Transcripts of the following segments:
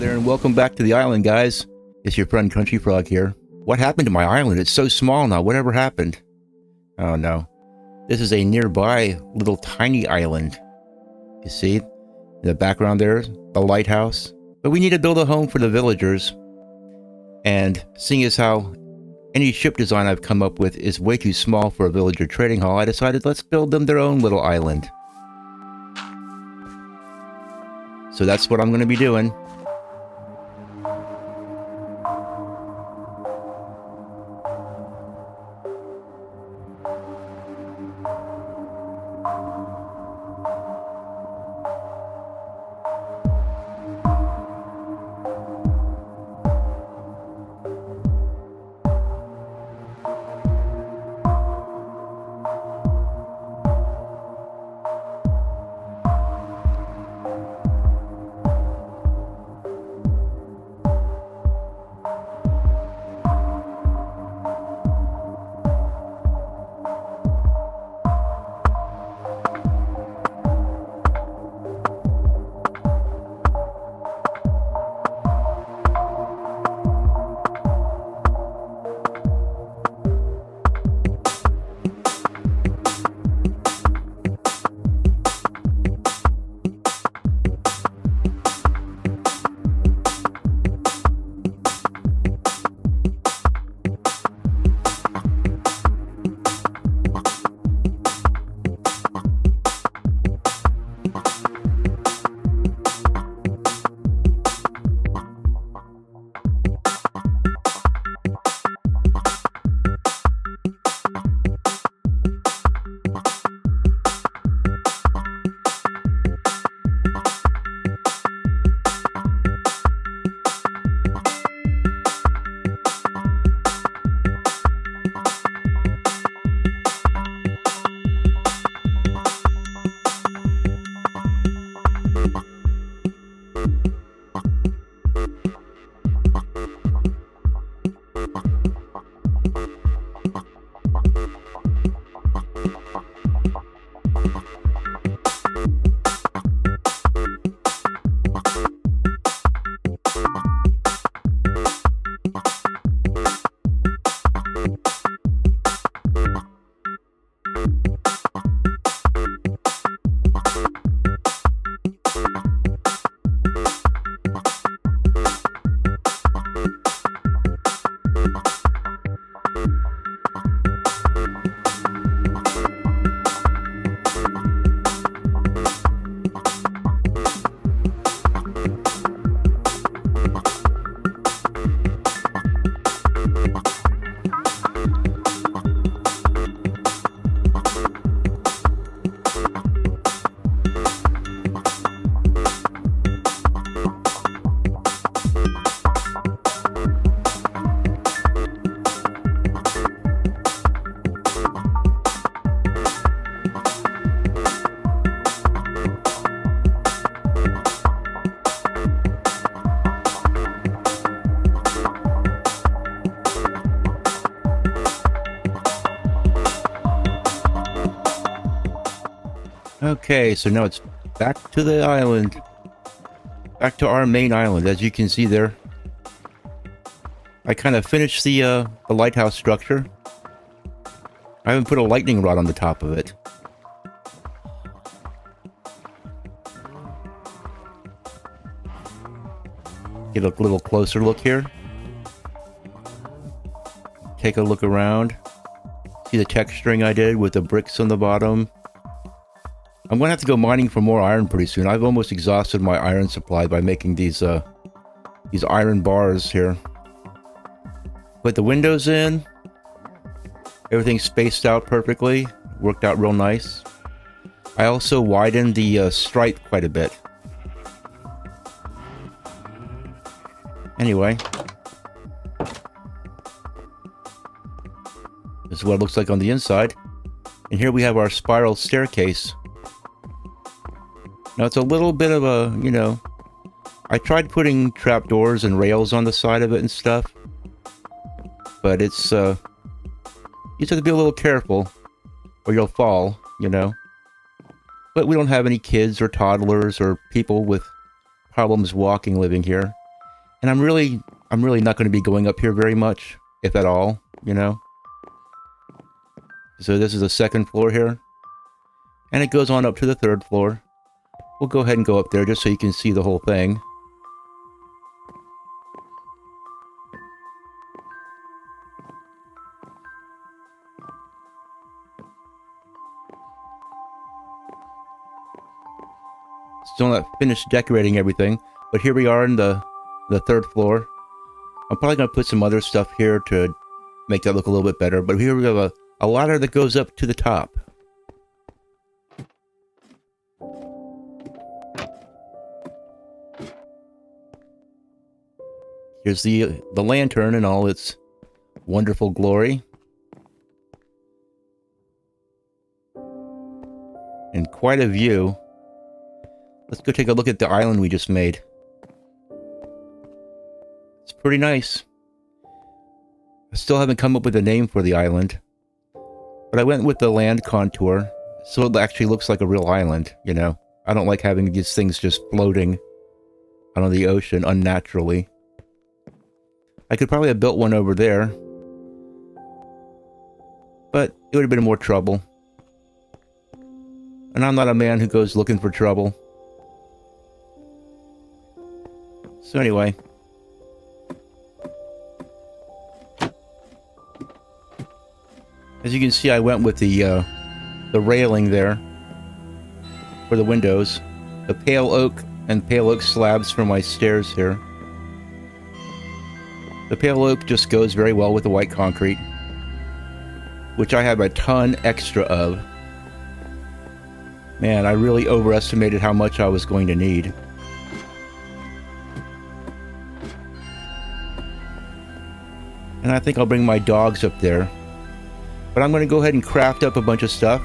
there, and welcome back to the island, guys. It's your friend Country Frog here. What happened to my island? It's so small now. Whatever happened? Oh no. This is a nearby little tiny island. You see? In the background there, the lighthouse. But we need to build a home for the villagers. And seeing as how any ship design I've come up with is way too small for a villager trading hall, I decided let's build them their own little island. So that's what I'm going to be doing. Okay, so now it's back to the island. Back to our main island, as you can see there. I kind of finished the lighthouse structure. I haven't put a lightning rod on the top of it. Get a little closer look here. Take a look around. See the texturing I did with the bricks on the bottom. I'm going to have to go mining for more iron pretty soon. I've almost exhausted my iron supply by making these iron bars here. Put the windows in. Everything's spaced out perfectly. Worked out real nice. I also widened the stripe quite a bit. Anyway. This is what it looks like on the inside. And here we have our spiral staircase. Now it's a little bit of a, you know, I tried putting trapdoors and rails on the side of it and stuff, but it's, you just have to be a little careful or you'll fall, you know. But we don't have any kids or toddlers or people with problems walking living here. And I'm really not going to be going up here very much, if at all, you know. So this is the second floor here. And it goes on up to the third floor. We'll go ahead and go up there just so you can see the whole thing. Still not finished decorating everything, but here we are in the third floor. I'm probably going to put some other stuff here to make that look a little bit better, but here we have a ladder that goes up to the top. Here's the lantern in all its wonderful glory. And quite a view. Let's go take a look at the island we just made. It's pretty nice. I still haven't come up with a name for the island. But I went with the land contour, so it actually looks like a real island, you know. I don't like having these things just floating out on the ocean unnaturally. I could probably have built one over there, but it would have been more trouble. And I'm not a man who goes looking for trouble. So anyway. As you can see, I went with the railing there for the windows. The pale oak and pale oak slabs for my stairs here. The pale oak just goes very well with the white concrete, which I have a ton extra of. Man, I really overestimated how much I was going to need. And I think I'll bring my dogs up there. But I'm going to go ahead and craft up a bunch of stuff.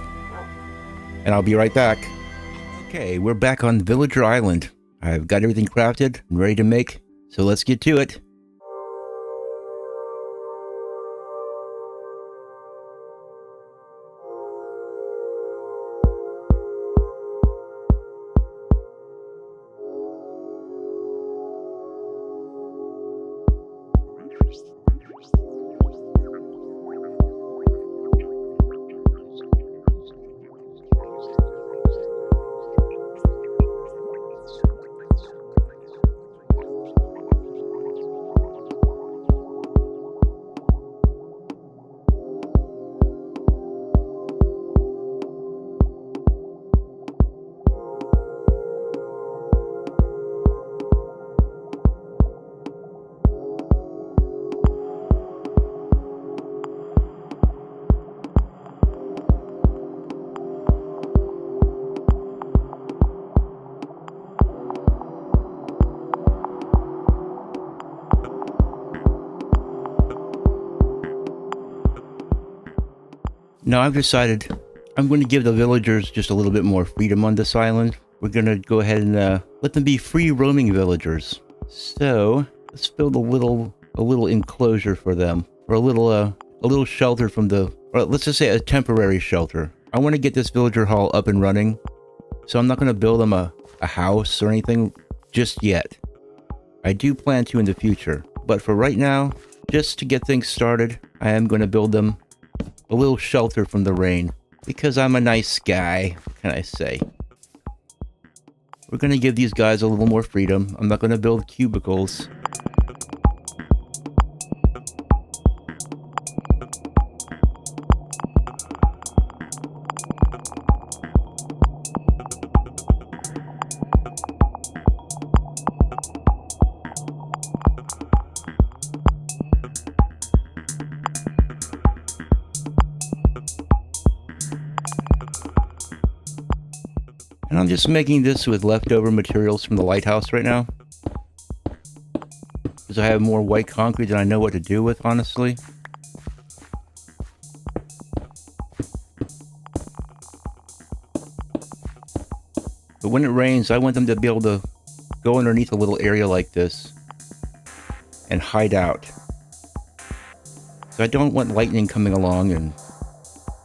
And I'll be right back. Okay, we're back on Villager Island. I've got everything crafted and ready to make, so let's get to it. Now I've decided I'm going to give the villagers just a little bit more freedom on this island. We're going to go ahead and let them be free roaming villagers. So let's build a little enclosure for them, or a little shelter from the, or let's just say a temporary shelter. I want to get this villager hall up and running, so I'm not going to build them a house or anything just yet. I do plan to in the future, but for right now, just to get things started, I am going to build them a little shelter from the rain, because I'm a nice guy, what can I say? We're going to give these guys a little more freedom. I'm not going to build cubicles. And I'm just making this with leftover materials from the lighthouse right now, because I have more white concrete than I know what to do with, honestly. But when it rains, I want them to be able to go underneath a little area like this and hide out. So I don't want lightning coming along and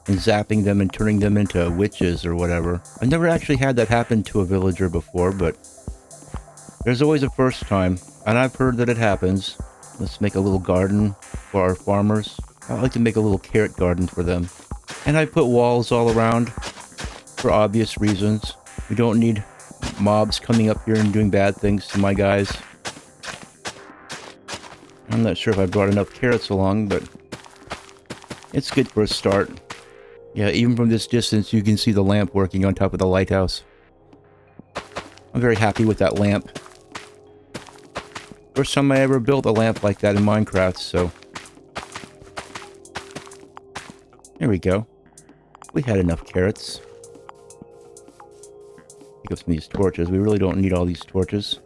zapping them and turning them into witches or whatever. I've never actually had that happen to a villager before, but There's always a first time, and I've heard that it happens. Let's make a little garden for our farmers. I like to make a little carrot garden for them. And I put walls all around for obvious reasons. We don't need mobs coming up here and doing bad things to my guys. I'm not sure if I brought enough carrots along, but it's good for a start. Yeah, even from this distance, you can see the lamp working on top of the lighthouse. I'm very happy with that lamp. First time I ever built a lamp like that in Minecraft, so... There we go. We had enough carrots. Pick up some of these torches. We really don't need all these torches.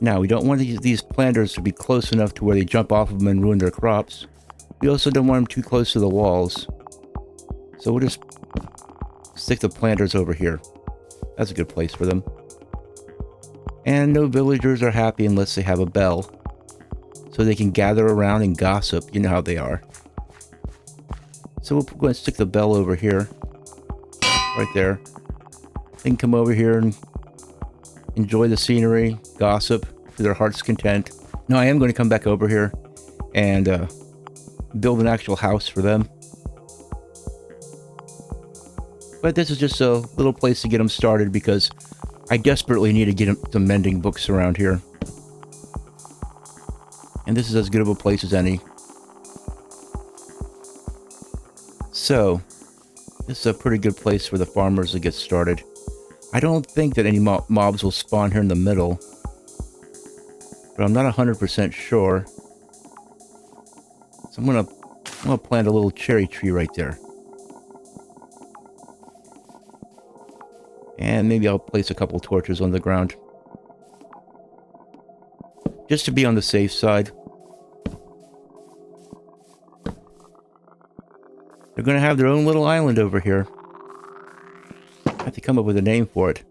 Now, we don't want these planters to be close enough to where they jump off of them and ruin their crops. We also don't want them too close to the walls. So we'll just stick the planters over here. That's a good place for them. And no villagers are happy unless they have a bell. So they can gather around and gossip. You know how they are. So we'll go and stick the bell over here. Right there. They can come over here and enjoy the scenery, gossip to their heart's content. No, I am going to come back over here and build an actual house for them. But this is just a little place to get them started because I desperately need to get some mending books around here. And this is as good of a place as any. So, this is a pretty good place for the farmers to get started. I don't think that any mobs will spawn here in the middle. But I'm not 100% sure. So I'm gonna plant a little cherry tree right there. And maybe I'll place a couple torches on the ground. Just to be on the safe side. They're gonna have their own little island over here. I have to come up with a name for it.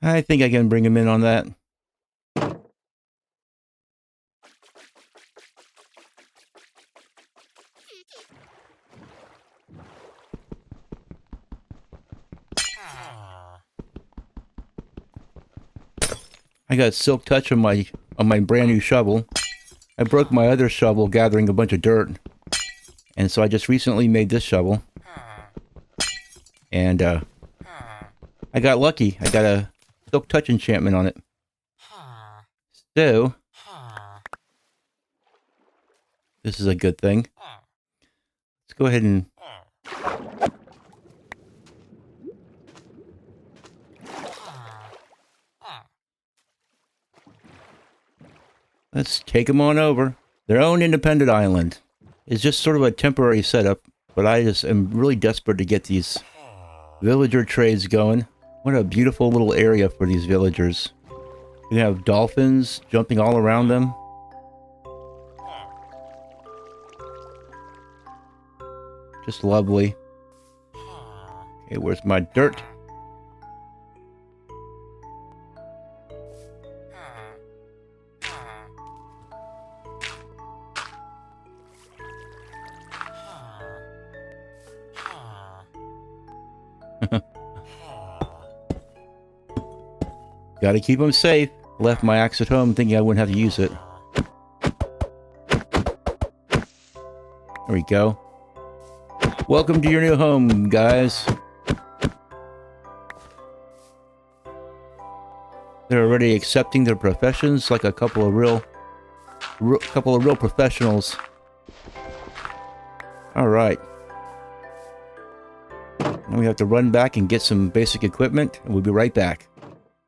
I think I can bring him in on that. I got silk touch on my brand new shovel. I broke my other shovel gathering a bunch of dirt. And so I just recently made this shovel. And I got lucky. I got a silk touch enchantment on it. So this is a good thing. Let's go ahead and let's take them on over. Their own independent island. It's just sort of a temporary setup, but I just am really desperate to get these villager trades going. What a beautiful little area for these villagers. You have dolphins jumping all around them. Just lovely. Okay, where's my dirt? Gotta keep them safe. Left my axe at home thinking I wouldn't have to use it. There we go. Welcome to your new home, guys. They're already accepting their professions like a couple of real professionals. All right. Now we have to run back and get some basic equipment, and we'll be right back.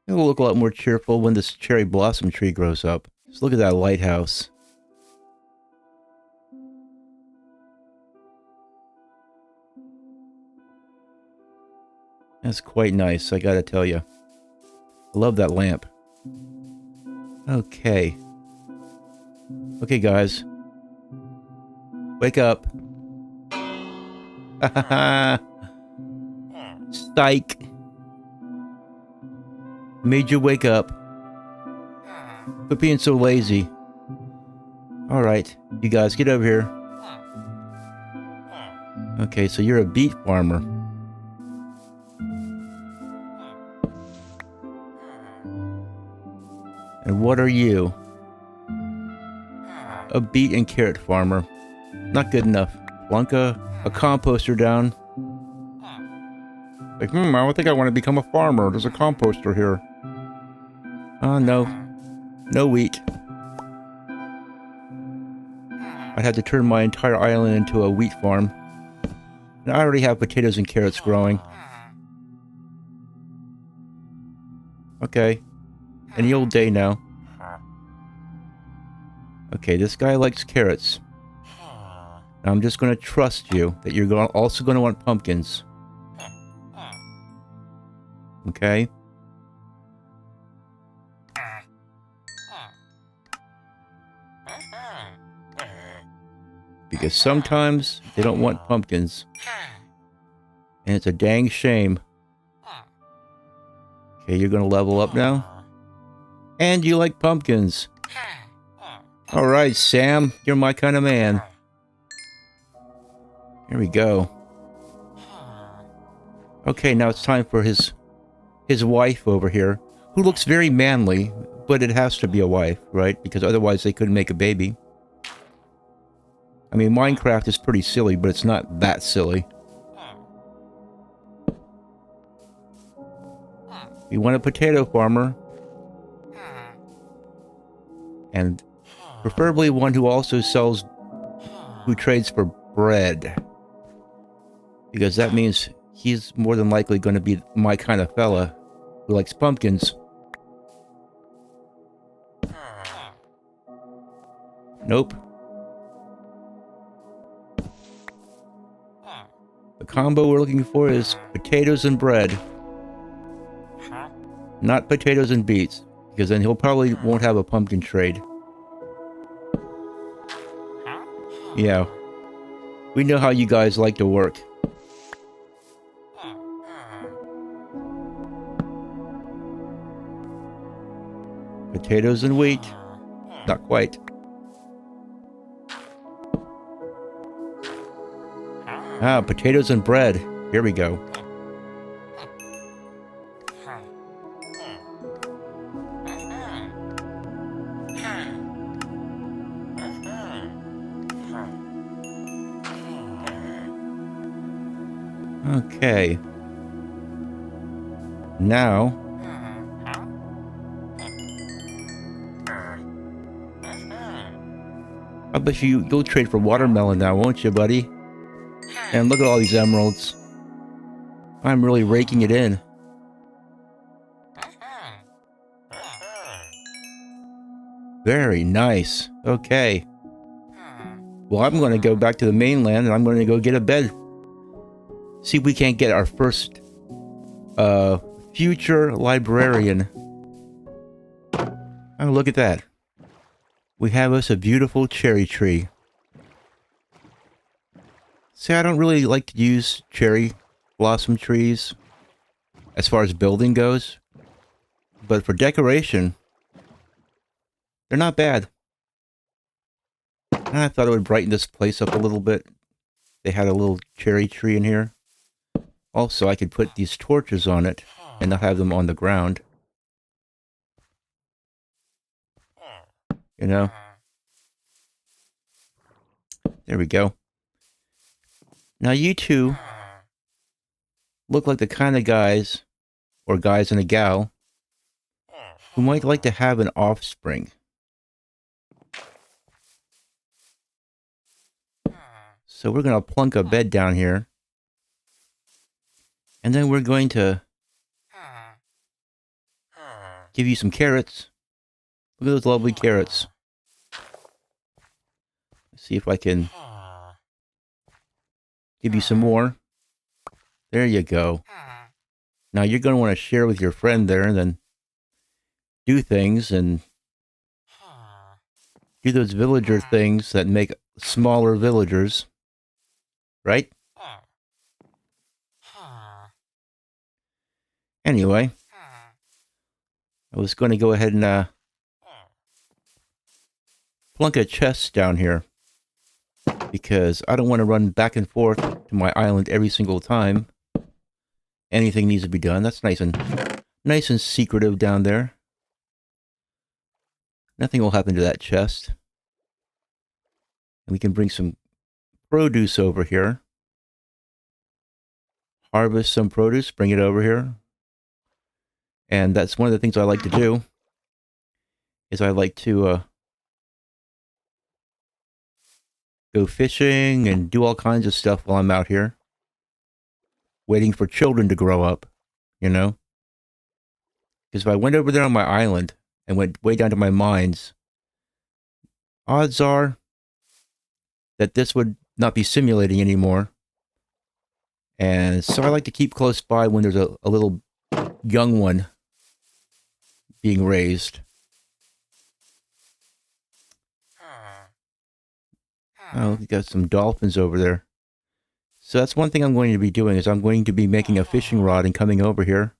It will look a lot more cheerful when this cherry blossom tree grows up. Just look at that lighthouse. That's quite nice, I gotta tell you. I love that lamp. Okay. Okay, guys. Wake up. Ha ha ha. Psych. Made you wake up. Quit being so lazy. Alright, you guys, get over here. Okay, so you're a beet farmer. And what are you? A beet and carrot farmer. Not good enough. Plunk a composter down. Like, I don't think I want to become a farmer. There's a composter here. Oh, no. No wheat. I'd have to turn my entire island into a wheat farm. And I already have potatoes and carrots growing. Okay. Any old day now. Okay, this guy likes carrots. Now I'm just going to trust you that you're also going to want pumpkins. Okay? Because sometimes they don't want pumpkins. And it's a dang shame. Okay, you're going to level up now. And you like pumpkins. Alright, Sam. You're my kind of man. Here we go. Okay, now it's time for his wife over here. Who looks very manly. But it has to be a wife, right? Because otherwise they couldn't make a baby. I mean, Minecraft is pretty silly, but it's not that silly. We want a potato farmer. And preferably one who also who trades for bread. Because that means he's more than likely going to be my kind of fella who likes pumpkins. Nope. The combo we're looking for is potatoes and bread. Not potatoes and beets, because then he'll probably won't have a pumpkin trade. Yeah. We know how you guys like to work. Potatoes and wheat. Not quite. Ah, potatoes and bread. Here we go. Okay. Now... I bet you'll trade for watermelon now, won't you, buddy? And look at all these emeralds. I'm really raking it in. Very nice. Okay. Well, I'm going to go back to the mainland and I'm going to go get a bed. See if we can't get our first future librarian. Oh, look at that. We have us a beautiful cherry tree. See, I don't really like to use cherry blossom trees as far as building goes. But for decoration, they're not bad. And I thought it would brighten this place up a little bit. They had a little cherry tree in here. Also, I could put these torches on it and not have them on the ground. You know? There we go. Now you two look like the kind of guys, or guys and a gal, who might like to have an offspring. So we're going to plunk a bed down here. And then we're going to give you some carrots. Look at those lovely carrots. Let's see if I can give you some more. There you go. Now you're going to want to share with your friend there and then do things and do those villager things that make smaller villagers. Right? Anyway, I was going to go ahead and plunk a chest down here because I don't want to run back and forth to my island every single time anything needs to be done. That's nice and secretive down there. Nothing will happen to that chest. And we can bring some produce over here. Harvest some produce, bring it over here. And that's one of the things I like to do, is I like to go fishing and do all kinds of stuff while I'm out here. Waiting for children to grow up, you know? Because if I went over there on my island and went way down to my mines, odds are that this would not be simulating anymore. And so I like to keep close by when there's a little young one being raised. Oh, we got some dolphins over there. So that's one thing I'm going to be doing, is I'm going to be making a fishing rod and coming over here.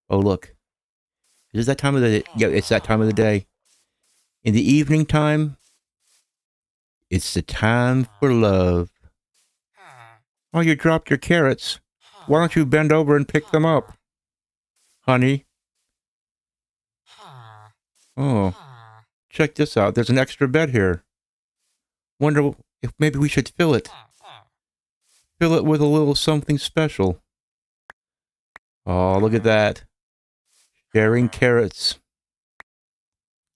Oh, look. Is it that time of the day? Yeah, it's that time of the day. In the evening time, it's the time for love. Oh, you dropped your carrots. Why don't you bend over and pick them up, honey? Oh, check this out. There's an extra bed here. Wonder if maybe we should fill it. Fill it with a little something special. Oh, look at that. Sharing carrots.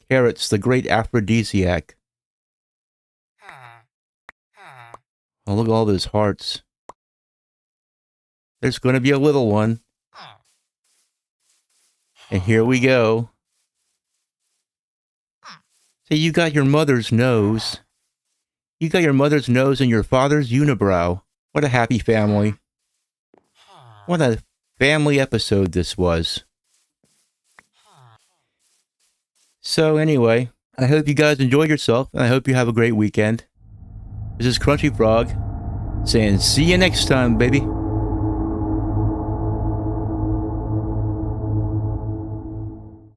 Carrots, the great aphrodisiac. Oh, look at all those hearts. There's going to be a little one. And here we go. So you got your mother's nose. You got your mother's nose and your father's unibrow. What a happy family. What a family episode this was. So anyway, I hope you guys enjoyed yourself, and I hope you have a great weekend. This is Crunchy Frog, saying see you next time, baby.